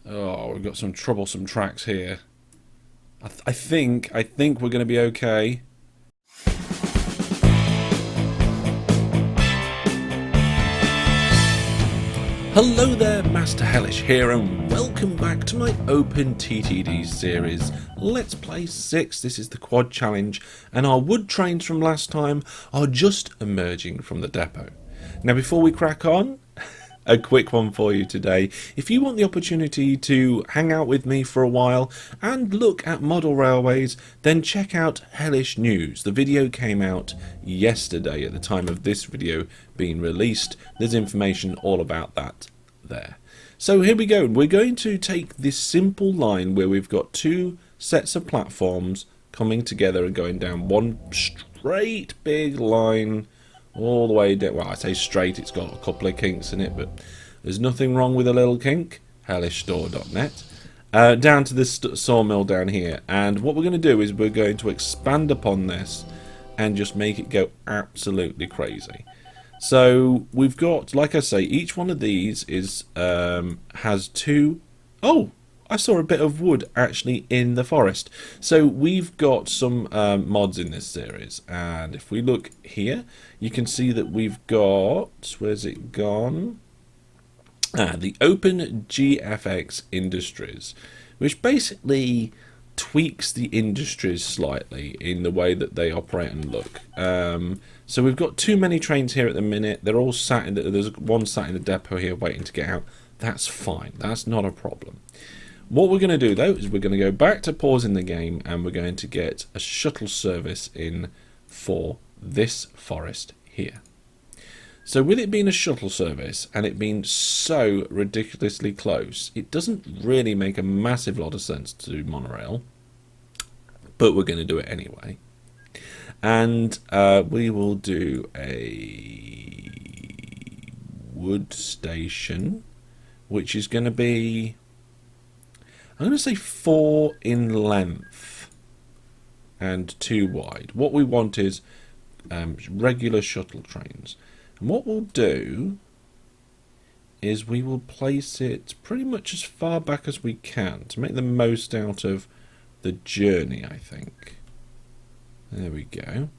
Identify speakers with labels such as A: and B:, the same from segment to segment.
A: Oh, we've got some troublesome tracks here. I think we're going to be okay. Hello there, Master Hellish here, and welcome back to my OpenTTD series. Let's Play 6. This is the Quad Challenge, and our wood trains from last time are just emerging from the depot. Now, before we crack on, a quick one for you today. If you want the opportunity to hang out with me for a while and look at model railways, then check out Hellish News. The video came out yesterday at the time of this video being released. There's information all about that there. So here we go. We're going to take this simple line where we've got two sets of platforms coming together and going down one straight big line all the way down. Well, I say straight, it's got a couple of kinks in it, but there's nothing wrong with a little kink. hellishstore.net. Down to this sawmill down here, and what we're going to do is we're going to expand upon this and just make it go absolutely crazy. So we've got, like I say, each one of these is has two. Oh, I saw a bit of wood actually in the forest. So we've got some mods in this series, and if we look here, you can see that we've got, where's it gone? The OpenGFX Industries, which basically tweaks the industries slightly in the way that they operate and look. So we've got too many trains here at the minute. They're all sat in there's one sat in the depot here waiting to get out. That's fine. That's not a problem. What we're going to do though is we're going to go back to pausing the game, and we're going to get a shuttle service in for this forest here. So with it being a shuttle service and it being so ridiculously close, it doesn't really make a massive lot of sense to do monorail, but we're going to do it anyway. And we will do a wood station, which is going to be, I'm going to say 4 in length and 2 wide. What we want is regular shuttle trains. And what we'll do is we will place it pretty much as far back as we can to make the most out of the journey, I think. There we go.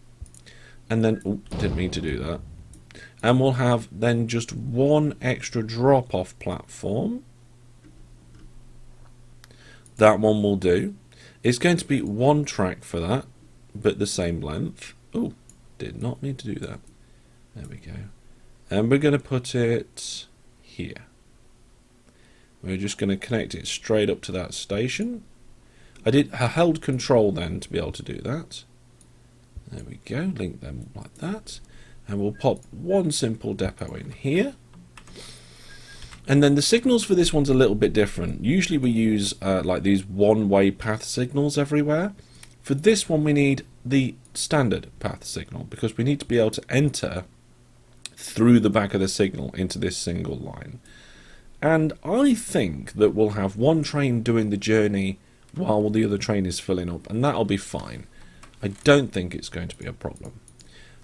A: And then, oh, didn't mean to do that. And we'll have then just one extra drop-off platform. That one will do. It's going to be one track for that, but the same length. Oh, did not mean to do that. There we go. And we're going to put it here. We're just going to connect it straight up to that station. I held control then to be able to do that. There we go. Link them like that. And we'll pop one simple depot in here. And then the signals for this one's a little bit different. Usually we use like these one-way path signals everywhere. For this one we need the standard path signal, because we need to be able to enter through the back of the signal into this single line. And I think that we'll have one train doing the journey while the other train is filling up, and that'll be fine. I don't think it's going to be a problem.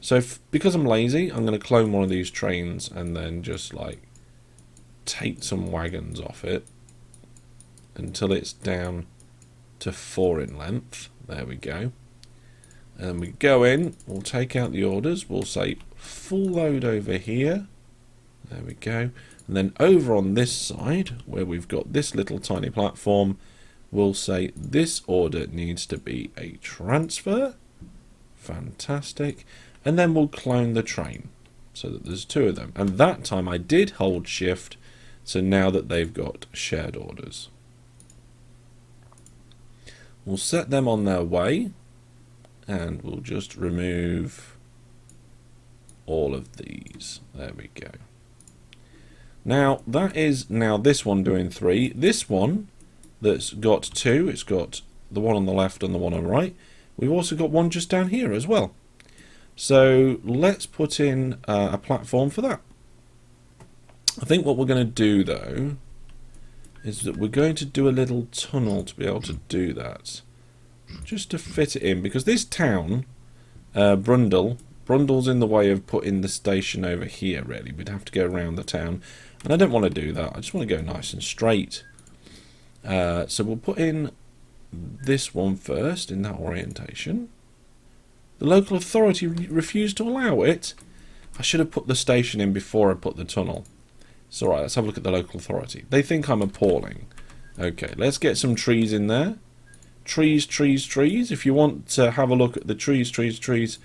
A: So because I'm lazy, I'm going to clone one of these trains and then just like take some wagons off it until it's down to 4 in length. There we go. And we go in, we'll take out the orders, we'll say full load over here. There we go. And then over on this side, where we've got this little tiny platform, we'll say this order needs to be a transfer. Fantastic. And then we'll clone the train so that there's 2 of them. And that time I did hold shift, so now that they've got shared orders. We'll set them on their way, and we'll just remove all of these. There we go. Now that is now this one doing 3. This one that's got 2, it's got the one on the left and the one on the right. We've also got one just down here as well. So let's put in a platform for that. I think what we're going to do though is that we're going to do a little tunnel to be able to do that, just to fit it in, because this town, Brundle's in the way of putting the station over here. Really, we'd have to go around the town, and I don't want to do that. I just want to go nice and straight. So we'll put in this one first in that orientation. The local authority refused to allow it. I should have put the station in before I put the tunnel. It's alright, let's have a look at the local authority. They think I'm appalling. Okay, let's get some trees in there. Trees, trees, trees. If you want to have a look at the trees, trees, trees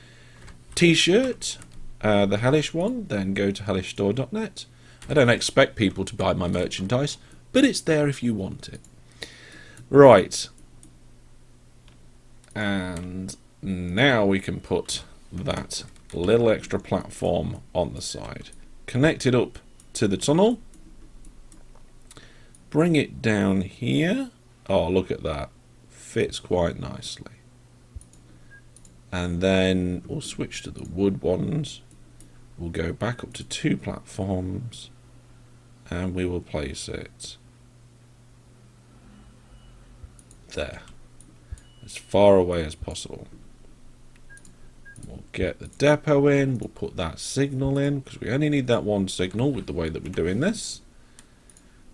A: t-shirt, the Hellish one, then go to hellishstore.net. I don't expect people to buy my merchandise, but it's there if you want it. Right. And now we can put that little extra platform on the side. Connect it up to the tunnel. Bring it down here. Oh, look at that. Fits quite nicely. And then we'll switch to the wood ones. We'll go back up to 2 platforms. And we will place it there. As far away as possible. We'll get the depot in. We'll put that signal in. Because we only need that one signal with the way that we're doing this.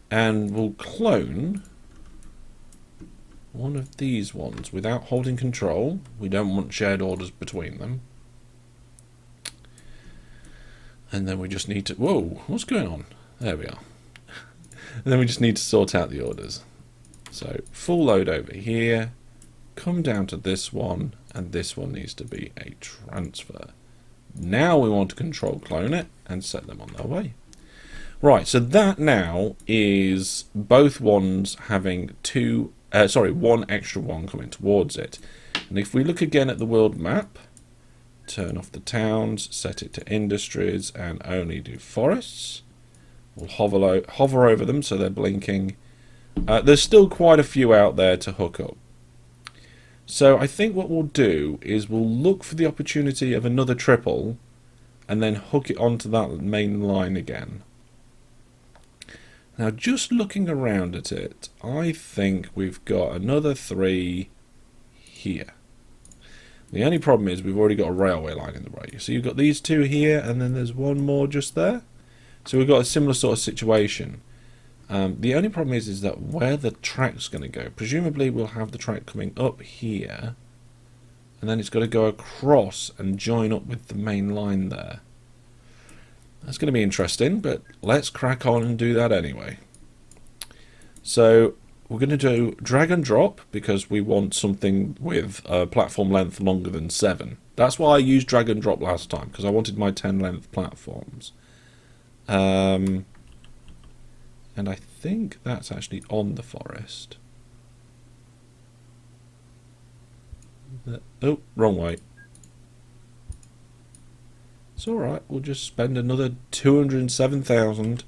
A: And we'll clone one of these ones without holding control. We don't want shared orders between them. And then we just need to... Whoa, what's going on? There we are. And then we just need to sort out the orders. So full load over here. Come down to this one. And this one needs to be a transfer. Now we want to control clone it and set them on their way. Right, so that now is both ones having one extra one coming towards it. And if we look again at the world map, turn off the towns, set it to industries, and only do forests. We'll hover over them so they're blinking. There's still quite a few out there to hook up. So I think what we'll do is we'll look for the opportunity of another triple and then hook it onto that main line again. Now, just looking around at it, I think we've got another 3 here. The only problem is we've already got a railway line in the way. So you've got these 2 here, and then there's one more just there. So we've got a similar sort of situation. The only problem is that where the track's going to go, presumably we'll have the track coming up here, and then it's got to go across and join up with the main line there. That's going to be interesting, but let's crack on and do that anyway. So we're going to do drag and drop because we want something with a platform length longer than 7. That's why I used drag and drop last time, because I wanted my 10 length platforms. And I think that's actually on the forest. Oh, wrong way. It's alright, we'll just spend another 207,000.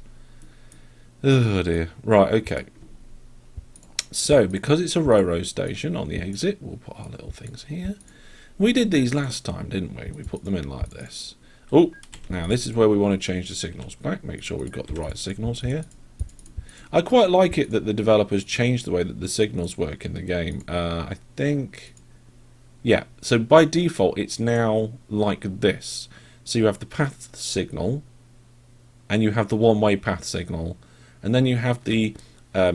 A: Oh dear. Right, okay. So, because it's a Ro-Ro station on the exit, we'll put our little things here. We did these last time, didn't we? We put them in like this. Oh, now this is where we want to change the signals back. Make sure we've got the right signals here. I quite like it that the developers changed the way that the signals work in the game. I think... Yeah, so by default, it's now like this. So you have the path signal, and you have the one-way path signal, and then you have the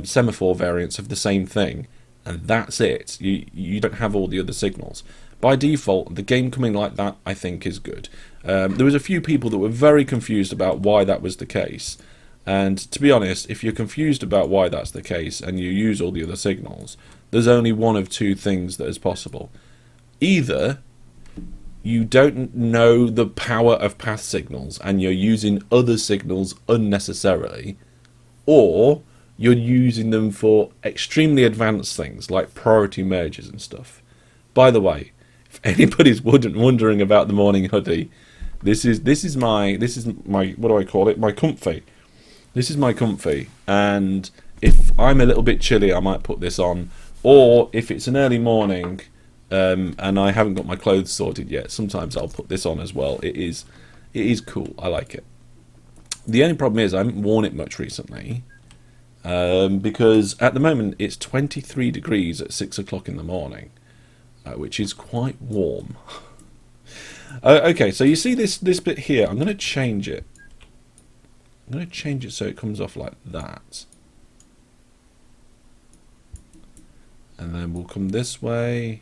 A: semaphore variants of the same thing, and that's it. You don't have all the other signals. By default, the game coming like that, I think, is good. There was a few people that were very confused about why that was the case, and to be honest, if you're confused about why that's the case, and you use all the other signals, there's only one of 2 things that is possible. Either you don't know the power of path signals and you're using other signals unnecessarily, or you're using them for extremely advanced things like priority merges and stuff. By the way, if anybody's wondering about the morning hoodie, this is my what do I call it? My comfy. This is my comfy, and if I'm a little bit chilly, I might put this on, or if it's an early morning. And I haven't got my clothes sorted yet. Sometimes I'll put this on as well. It is cool. I like it. The only problem is I haven't worn it much recently, because at the moment it's 23 degrees at 6 o'clock in the morning, which is quite warm. Okay, so you see this bit here. I'm going to change it. I'm going to change it so it comes off like that. And then we'll come this way.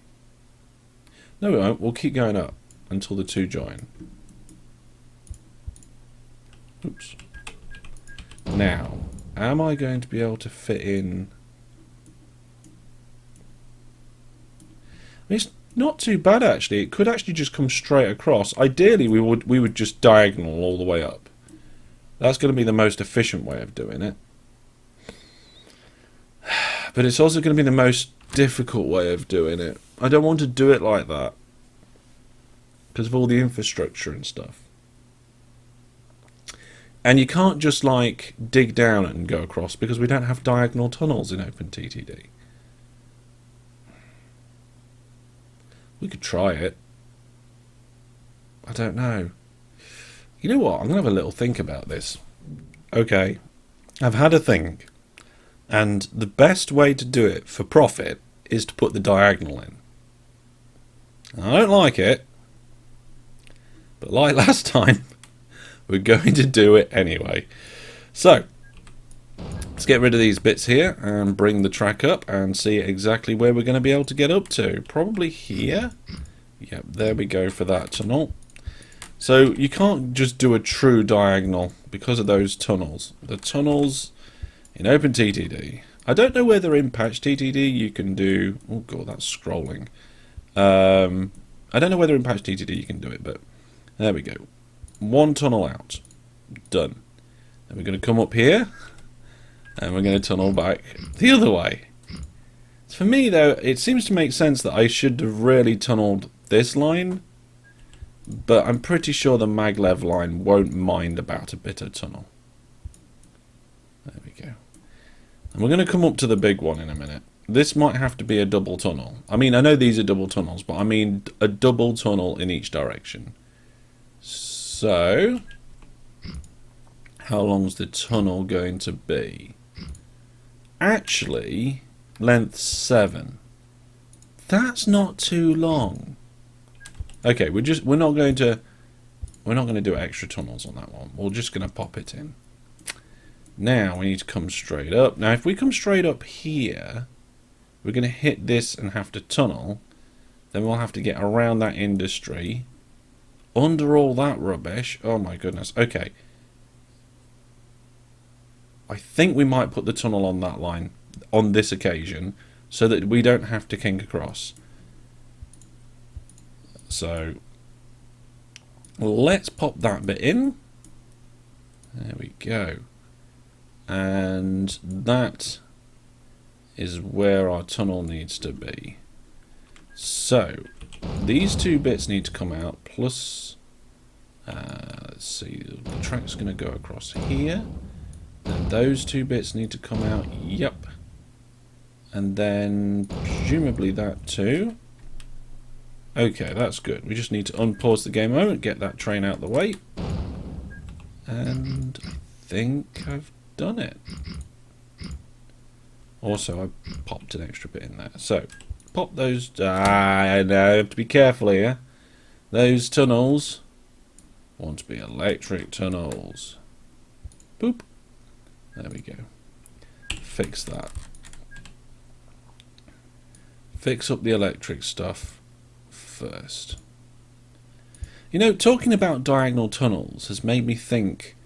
A: No, we won't. We'll keep going up until the two join. Oops. Now, am I going to be able to fit in? It's not too bad actually. It could actually just come straight across. Ideally, we would just diagonal all the way up. That's going to be the most efficient way of doing it. But it's also going to be the most difficult way of doing it. I don't want to do it like that because of all the infrastructure and stuff. And you can't just like dig down and go across because we don't have diagonal tunnels in OpenTTD. We could try it. I don't know. You know what? I'm going to have a little think about this. Okay. I've had a think. And the best way to do it for profit is to put the diagonal in. I don't like it. But like last time, we're going to do it anyway. So, let's get rid of these bits here and bring the track up and see exactly where we're going to be able to get up to. Probably here. Yep, there we go for that tunnel. So you can't just do a true diagonal because of those tunnels. The tunnels in OpenTTD. I don't know whether in patch TTD you can do... Oh god, that's scrolling. I don't know whether in patch TTD you can do it, but there we go. One tunnel out. Done. Then we're going to come up here and we're going to tunnel back the other way. For me though, it seems to make sense that I should have really tunneled this line, but I'm pretty sure the MacLeod line won't mind about a bit of tunnel. There we go. And we're going to come up to the big one in a minute. This might have to be a double tunnel. I mean, I know these are double tunnels, but I mean a double tunnel in each direction. So, how long's the tunnel going to be? Actually, length 7. That's not too long. Okay, we're not going to do extra tunnels on that one. We're just going to pop it in. Now we need to come straight up. Now if we come straight up here, we're going to hit this and have to tunnel. Then we'll have to get around that industry. Under all that rubbish. Oh my goodness. Okay. I think we might put the tunnel on that line on this occasion so that we don't have to kink across. So let's pop that bit in. There we go. And that is where our tunnel needs to be. So these two bits need to come out, plus let's see, the track's going to go across here, and those two bits need to come out. Yep. And then presumably that too. Okay, that's good. We just need to unpause the game moment, get that train out the way, and I think I've done it. Also, I popped an extra bit in there. So, pop those... I know, I have to be careful here. Those tunnels want to be electric tunnels. Boop. There we go. Fix that. Fix up the electric stuff first. You know, talking about diagonal tunnels has made me think,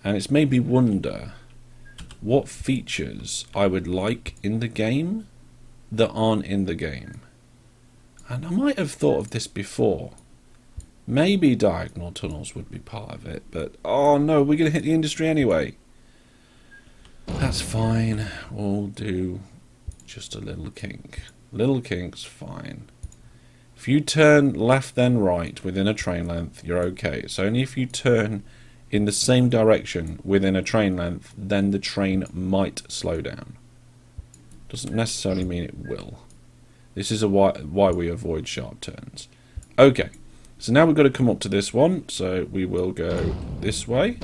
A: and it's made me wonder what features I would like in the game that aren't in the game. And I might have thought of this before. Maybe diagonal tunnels would be part of it, but oh no, we're going to hit the industry anyway. That's fine. We'll do just a little kink. Little kink's fine. If you turn left then right within a train length, you're okay. It's only if you turn in the same direction within a train length, then the train might slow down. Doesn't necessarily mean it will. This is why we avoid sharp turns. Okay, so now we've got to come up to this one, so we will go this way.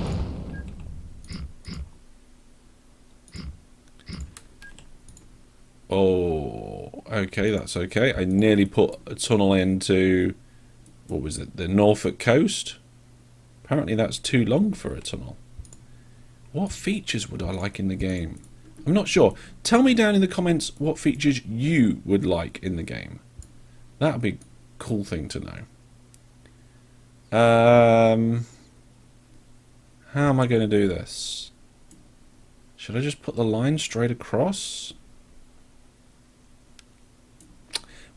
A: Oh, okay, that's okay. I nearly put a tunnel into, what was it, the Norfolk coast? Apparently that's too long for a tunnel. What features would I like in the game? I'm not sure. Tell me down in the comments what features you would like in the game. That would be a cool thing to know. How am I going to do this? Should I just put the line straight across?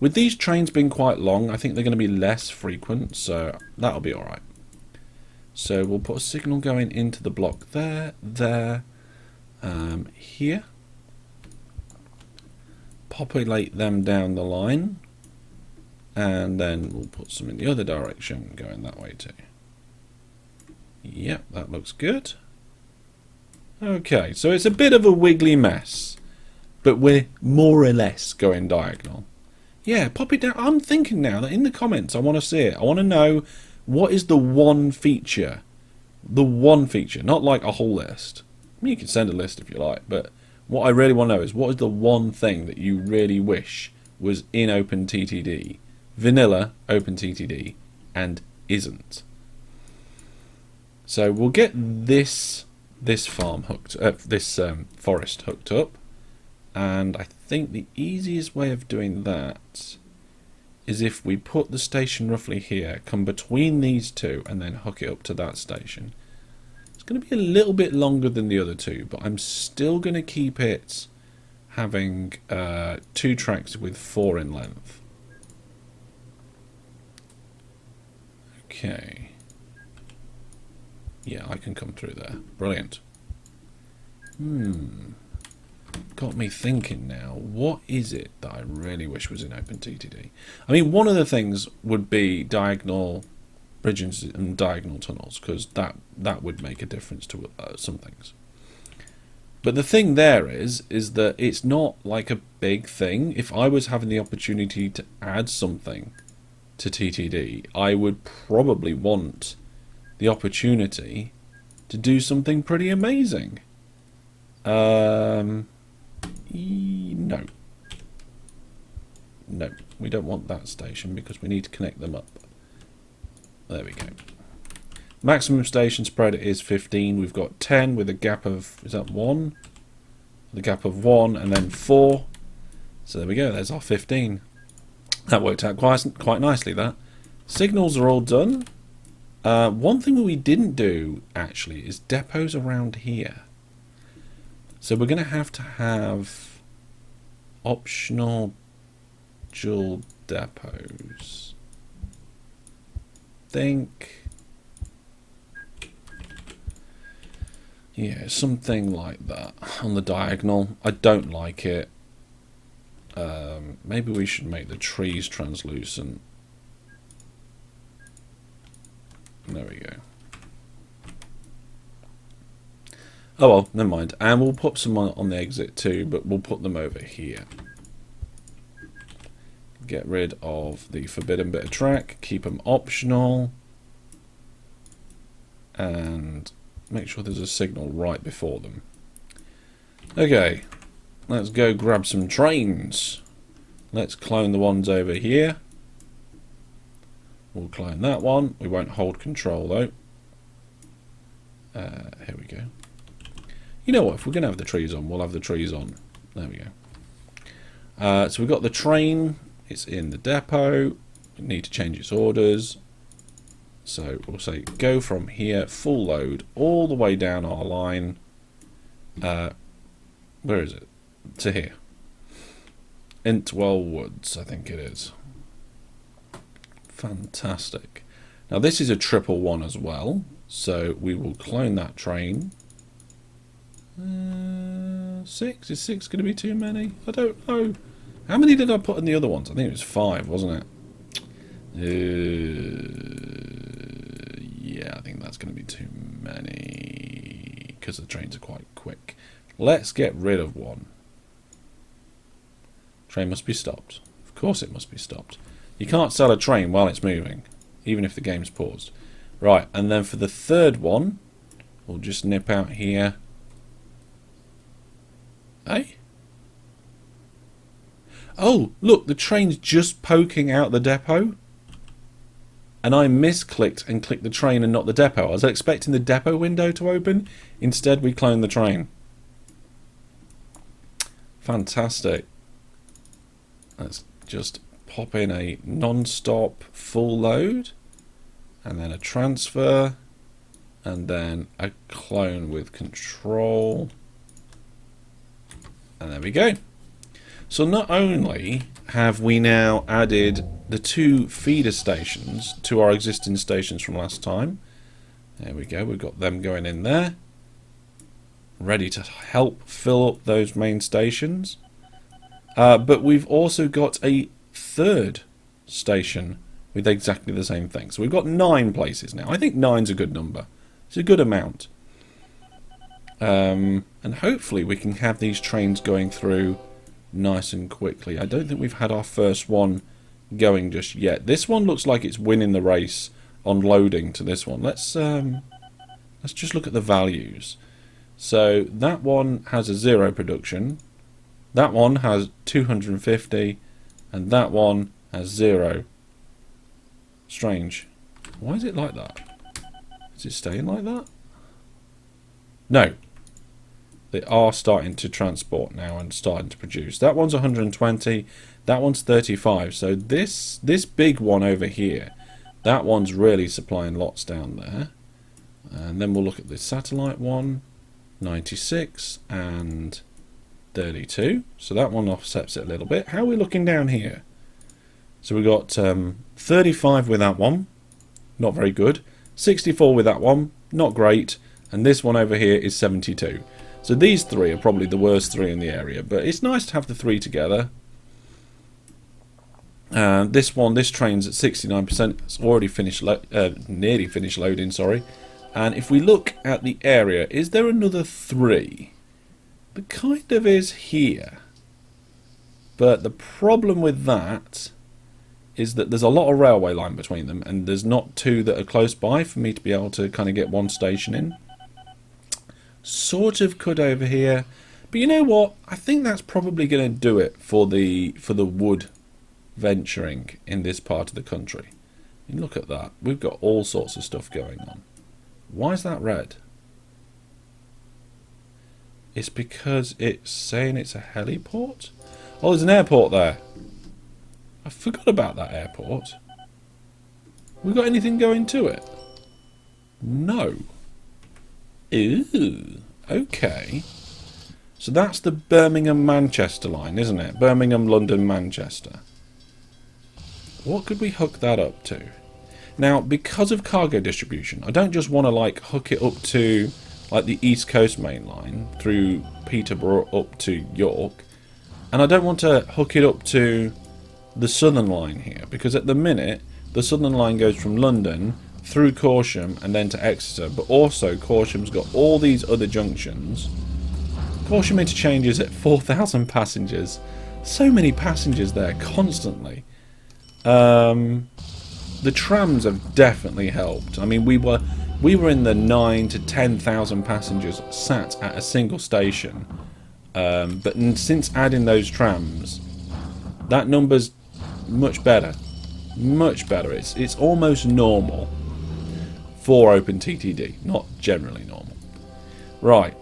A: With these trains being quite long, I think they're going to be less frequent, so that'll be alright. So we'll put a signal going into the block there, here. Populate them down the line. And then we'll put some in the other direction, going that way too. Yep, that looks good. Okay, so it's a bit of a wiggly mess, but we're more or less going diagonal. Yeah, pop it down. I'm thinking now that in the comments I want to see it. I want to know what is the one feature. The one feature, not like a whole list. I mean, you can send a list if you like, but what I really want to know is what is the one thing that you really wish was in OpenTTD, vanilla OpenTTD, and isn't. So we'll get this farm hooked, this forest hooked up, and I think the easiest way of doing that is if we put the station roughly here, come between these two, and then hook it up to that station. It's going to be a little bit longer than the other two, but I'm still going to keep it having 2 tracks with 4 in length. Okay. Yeah, I can come through there. Brilliant. Got me thinking now, what is it that I really wish was in OpenTTD? I mean, one of the things would be diagonal bridges and diagonal tunnels, because that would make a difference to some things. But the thing there is that it's not like a big thing. If I was having the opportunity to add something to TTD, I would probably want the opportunity to do something pretty amazing. No, we don't want that station because we need to connect them up. There we go. Maximum station spread is 15. We've got 10 with a gap of, is that 1? The gap of 1 and then 4. So there we go, there's our 15. That worked out quite nicely, that. Signals are all done. One thing that we didn't do, actually, is depots around here. So we're going to have optional dual depots. Yeah, something like that on the diagonal. I don't like it. Maybe we should make the trees translucent. There we go. Oh well, never mind. And we'll put some on the exit too, but we'll put them over here. Get rid of the forbidden bit of track, keep them optional, and make sure there's a signal right before them. Okay, let's go grab some trains. Let's clone the ones over here. We'll clone that one. We won't hold control though. Here we go. You know what, if we're going to have the trees on, we'll have the trees on. There we go. So we've got the train. It's in the depot. We need to change its orders. So we'll say go from here, full load, all the way down our line. Where is it? To here. Intwell Woods, I think it is. Fantastic. Now this is a 111 as well. So we will clone that train. 6? Is 6 going to be too many? I don't know. How many did I put in the other ones? I think it was 5, wasn't it? Yeah, I think that's going to be too many because the trains are quite quick. Let's get rid of one. Train must be stopped. Of course it must be stopped. You can't sell a train while it's moving, even if the game's paused. Right, and then for the third one, we'll just nip out here. Hey? Oh, look, the train's just poking out the depot. And I misclicked and clicked the train and not the depot. I was expecting the depot window to open. Instead, we cloned the train. Fantastic. Let's just pop in a non-stop full load, and then a transfer, and then a clone with control. And there we go. So not only have we now added the 2 feeder stations to our existing stations from last time. There we go, we've got them going in there, ready to help fill up those main stations. But we've also got a 3rd station with exactly the same thing. So we've got 9 places now. I think 9's a good number. It's a good amount. And hopefully we can have these trains going through nice and quickly. I don't think we've had our first one going just yet. This one looks like it's winning the race on loading to this one. Let's just look at the values. So that one has a 0 production, that one has 250, and that one has 0. Strange. Why is it like that? Is it staying like that? No. They are starting to transport now and starting to produce. That one's 120, that one's 35. So this big one over here, that one's really supplying lots down there. And then we'll look at the satellite one, 96 and 32. So that one offsets it a little bit. How are we looking down here? So we've got 35 with that one, not very good. 64 with that one, not great. And this one over here is 72. So these 3 are probably the worst 3 in the area, but it's nice to have the 3 together. This train's at 69%. It's already finished, nearly finished loading, sorry. And if we look at the area, is there another 3? There kind of is here. But the problem with that is that there's a lot of railway line between them, and there's not 2 that are close by for me to be able to kind of get one station in. Sort of could over here, but you know what? I think that's probably going to do it for the wood venturing in this part of the country. I mean, look at that. We've got all sorts of stuff going on. Why is that red? It's because it's saying it's a heliport. Oh, there's an airport there. I forgot about that airport. We got anything going to it? No. Ooh, okay. So that's the Birmingham-Manchester line, isn't it? Birmingham, London, Manchester. What could we hook that up to? Now, because of cargo distribution, I don't just want to like hook it up to like the East Coast main line through Peterborough up to York, and I don't want to hook it up to the Southern line here, because at the minute the Southern line goes from London through Corsham and then to Exeter, but also Corsham's got all these other junctions. Corsham interchange is at 4,000 passengers. So many passengers there constantly. The trams have definitely helped. I mean, we were in the 9 to 10,000 passengers sat at a single station, but since adding those trams, that number's much better. Much better. It's almost normal for OpenTTD, not generally normal. Right,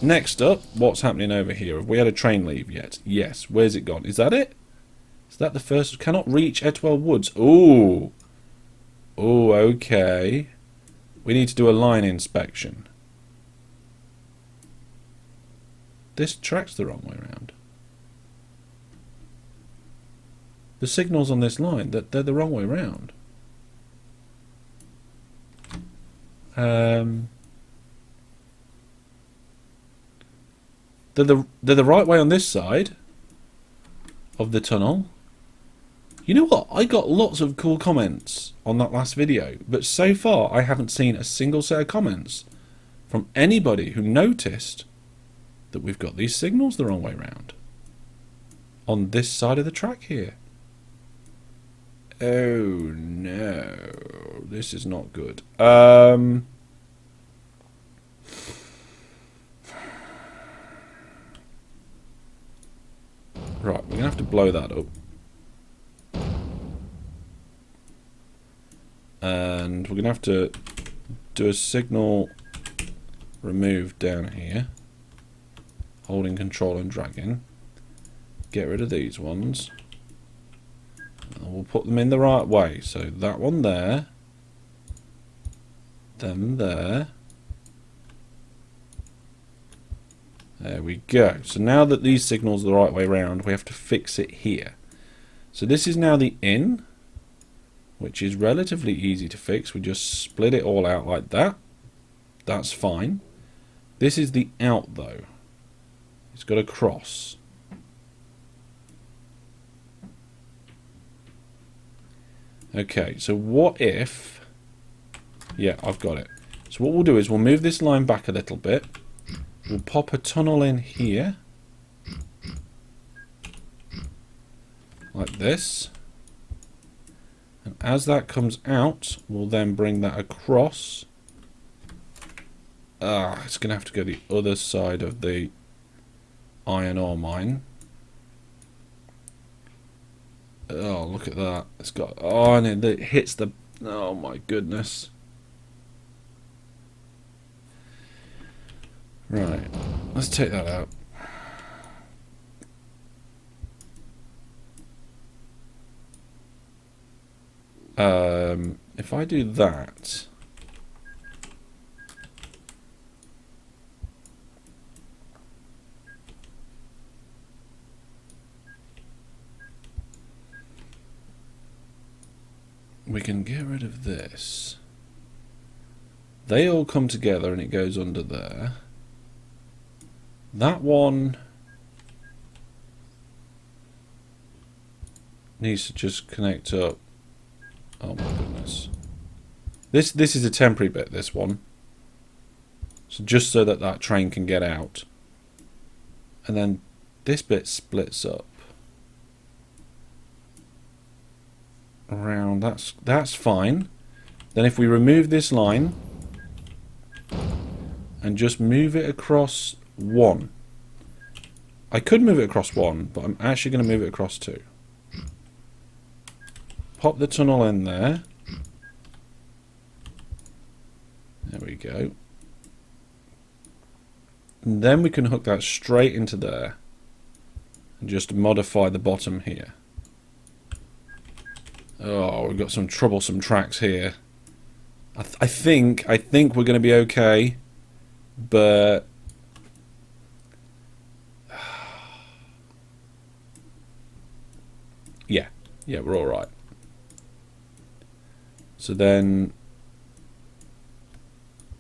A: next up, what's happening over here? Have we had a train leave yet? Yes. Where's it gone? Is that it? Is that the first? Cannot reach Etwell Woods. Ooh. Ooh, okay. We need to do a line inspection. This track's the wrong way around. The signals on this line, they're the wrong way around. They're the right way on this side of the tunnel. You know what? I got lots of cool comments on that last video, but so far I haven't seen a single set of comments from anybody who noticed that we've got these signals the wrong way round on this side of the track here. Oh no, this is not good. Right, we're gonna have to blow that up. And we're going to have to do a signal remove down here, holding control and dragging. get rid of these ones. And we'll put them in the right way. So that one there. Them there. There we go. So now that these signals are the right way around, we have to fix it here. So this is now the in, which is relatively easy to fix. We just split it all out like that. That's fine. This is the out though. It's got a cross. Okay, so what if... Yeah, I've got it. So what we'll do is we'll move this line back a little bit. We'll pop a tunnel in here. Like this. And as that comes out, we'll then bring that across. It's going to have to go the other side of the iron ore mine. Oh, look at that. It's got... Oh, and it hits the... Oh, my goodness. Right. Let's take that out. If I do that... we can get rid of this. They all come together and it goes under there. That one needs to just connect up. Oh my goodness. This is a temporary bit, this one. So just so that that train can get out. And then this bit splits up. Around, that's fine. Then if we remove this line and just move it across one. I could move it across one, but I'm actually going to move it across two. Pop the tunnel in there. There we go. And then we can hook that straight into there and just modify the bottom here. Oh, we've got some troublesome tracks here. I think we're going to be okay, but yeah, we're all right. So then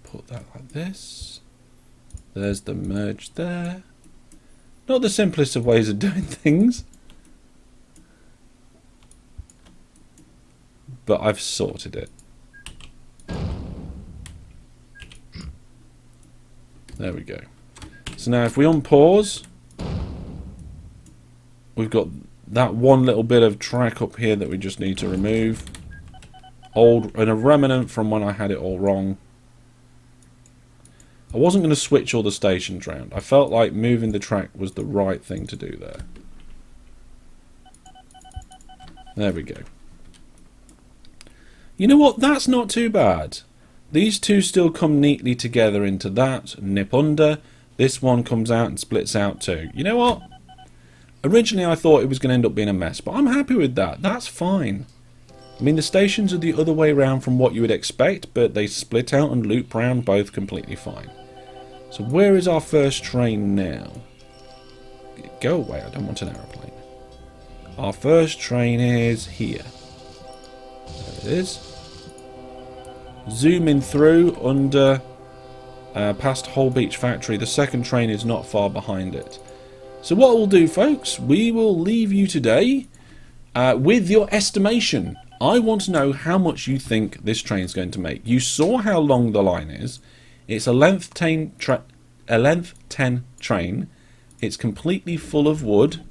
A: put that like this. There's the merge there. Not the simplest of ways of doing things, but I've sorted it. There we go. So now if we unpause, we've got that one little bit of track up here that we just need to remove. Old and a remnant from when I had it all wrong. I wasn't going to switch all the stations round. I felt like moving the track was the right thing to do there. There we go. You know what? That's not too bad. These two still come neatly together into that, nip under. This one comes out and splits out too. You know what? Originally I thought it was going to end up being a mess, but I'm happy with that. That's fine. I mean, the stations are the other way around from what you would expect, but they split out and loop round both completely fine. So where is our first train now? Go away, I don't want an aeroplane. Our first train is here. There it is. Zooming through under past Whole Beach Factory. The second train is not far behind it. So what we'll do, folks, we will leave you today with your estimation. I want to know how much you think this train is going to make. You saw how long the line is. It's a length 10 train. It's completely full of wood.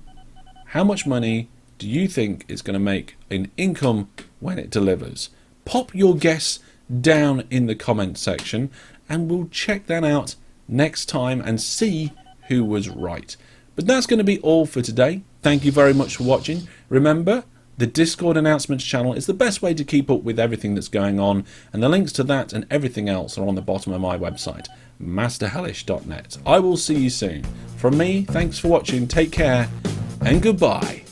A: How much money do you think it's going to make in income when it delivers? Pop your guess down in the comment section and we'll check that out next time and see who was right. But that's going to be all for today. Thank you very much for watching. Remember, the Discord announcements channel is the best way to keep up with everything that's going on, and the links to that and everything else are on the bottom of my website, masterhellish.net. I will see you soon. From me, thanks for watching, take care, and goodbye.